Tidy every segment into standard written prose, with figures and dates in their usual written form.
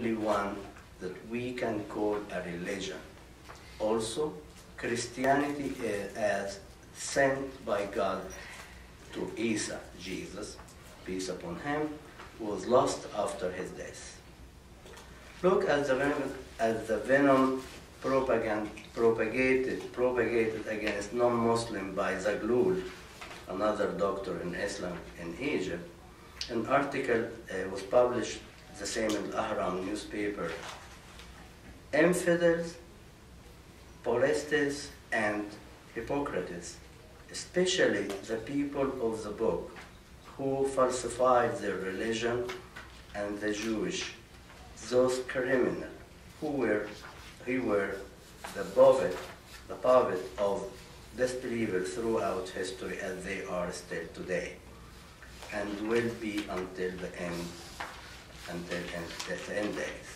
only one that we can call a religion. Also, Christianity as sent by God to Isa, Jesus, peace upon him, was lost after his death. Look at the venom propagated against non-Muslim by Zaghloul, another doctor in Islam in Egypt. An article was published the same in the Ahram newspaper. Infidels, Polistes, and Hippocrates, especially the people of the book, who falsified their religion, and the Jewish, those criminals who were the puppet of disbelievers throughout history, as they are still today, and will be until the end days.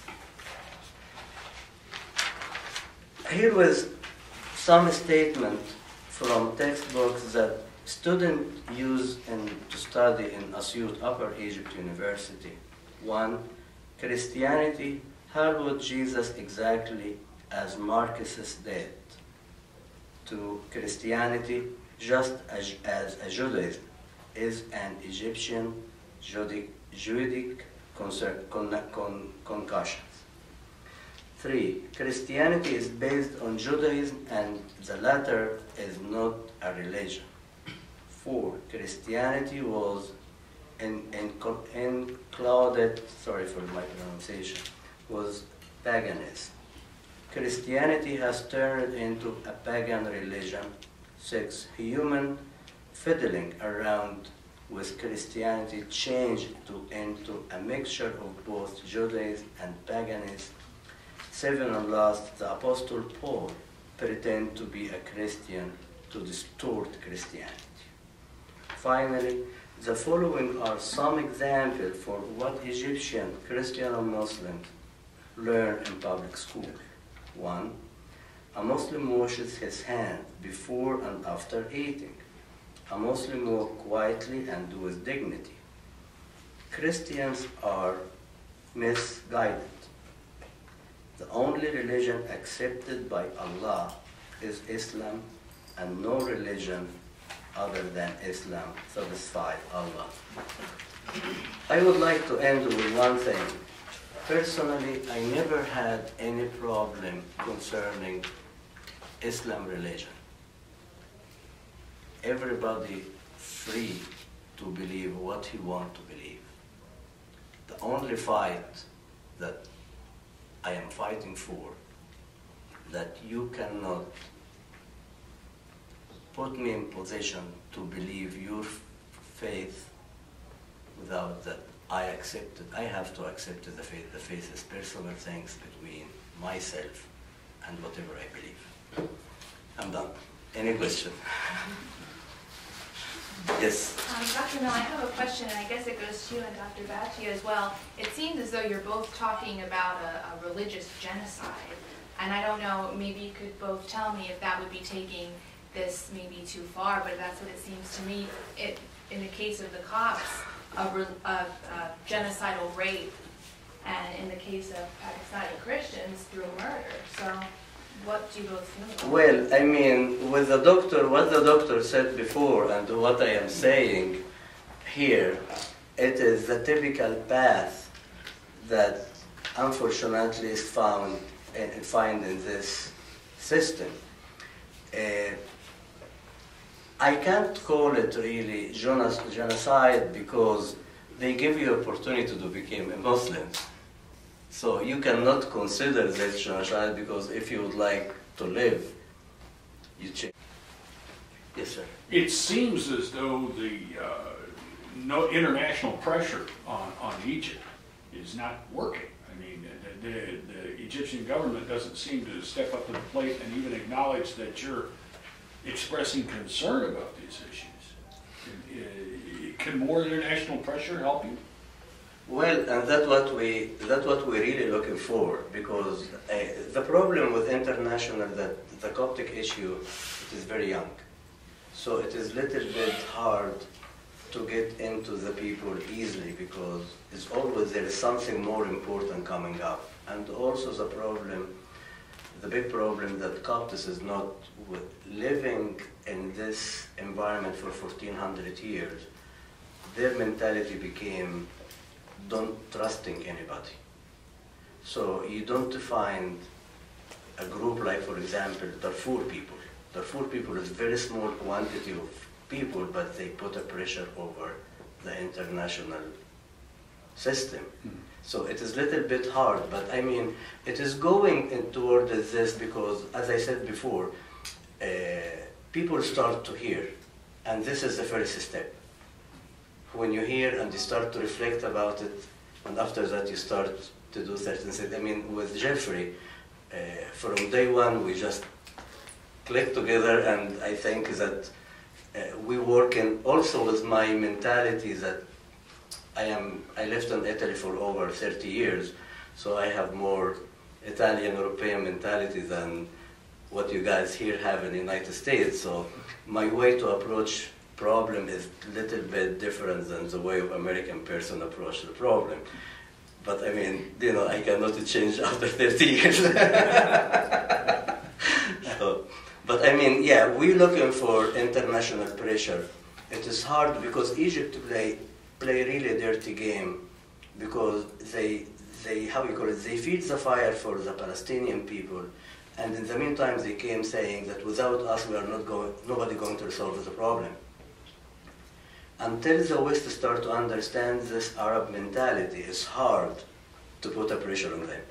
Here was some statement from textbooks that students use to study in Asyut Upper Egypt University. 1. Christianity heralded Jesus exactly as Marxists did. 2. Christianity, just as Judaism, is an Egyptian Judic concussion. 3. Christianity is based on Judaism, and the latter is not a religion. 4. Christianity was included, sorry for my pronunciation, was paganism. Christianity has turned into a pagan religion. 6. Human fiddling around with Christianity changed into a mixture of both Judaism and paganism. 7. And last, the Apostle Paul pretended to be a Christian to distort Christianity. Finally, the following are some examples for what Egyptian Christian and Muslims learn in public school. 1. A Muslim washes his hands before and after eating. A Muslim walks quietly and with dignity. Christians are misguided. The only religion accepted by Allah is Islam, and no religion other than Islam satisfies Allah. I would like to end with one thing. Personally, I never had any problem concerning Islam religion. Everybody free to believe what he wants to believe. The only fight that I am fighting for, that you cannot put me in position to believe your faith without that I accept it. I have to accept the faith. The faith is personal things between myself and whatever I believe. I'm done. Any question? Yes. Dr. Mill, I have a question, and I guess it goes to you and Dr. Bacci as well. It seems as though you're both talking about a religious genocide, and I don't know, maybe you could both tell me if that would be taking this maybe too far, but that's what it seems to me. In the case of the Copts, a genocidal rape, and in the case of Pakistani Christians, through murder. So what do you both feel about? Well, I mean, with the doctor, what the doctor said before and what I am saying here, it is the typical path that unfortunately is found in this system. I can't call it really genocide because they give you opportunity to become a Muslim. So you cannot consider this genocide because if you would like to live, you change. Yes, sir. It seems as though the no international pressure on Egypt is not working. I mean, the Egyptian government doesn't seem to step up to the plate and even acknowledge that you're expressing concern about these issues. Can more international pressure help you? Well, and that's what we're really looking for, because the problem with international, that the Coptic issue, it is very young. So it is a little bit hard to get into the people easily because it's always there is something more important coming up. And also the big problem that Copts is not living in this environment for 1400 years. Their mentality became don't trusting anybody. So you don't find a group like, for example, Darfur people. Darfur people is very small quantity of people, but they put a pressure over the international system. So it is a little bit hard, but I mean, it is going toward this because, as I said before, people start to hear, and this is the first step. When you hear and you start to reflect about it, and after that you start to do certain things. I mean, with Jeffrey, from day one we just clicked together, and I think that we work in also with my mentality that I lived in Italy for over 30 years, so I have more Italian European mentality than what you guys here have in the United States. So my way to approach problem is a little bit different than the way of American person approach the problem. But I mean, you know, I cannot change after 30 years. So, but I mean, yeah, we're looking for international pressure. It is hard because Egypt play really dirty game because they how you call it, they feed the fire for the Palestinian people, and in the meantime they came saying that without us we are nobody going to resolve the problem. Until the West start to understand this Arab mentality, it's hard to put a pressure on them.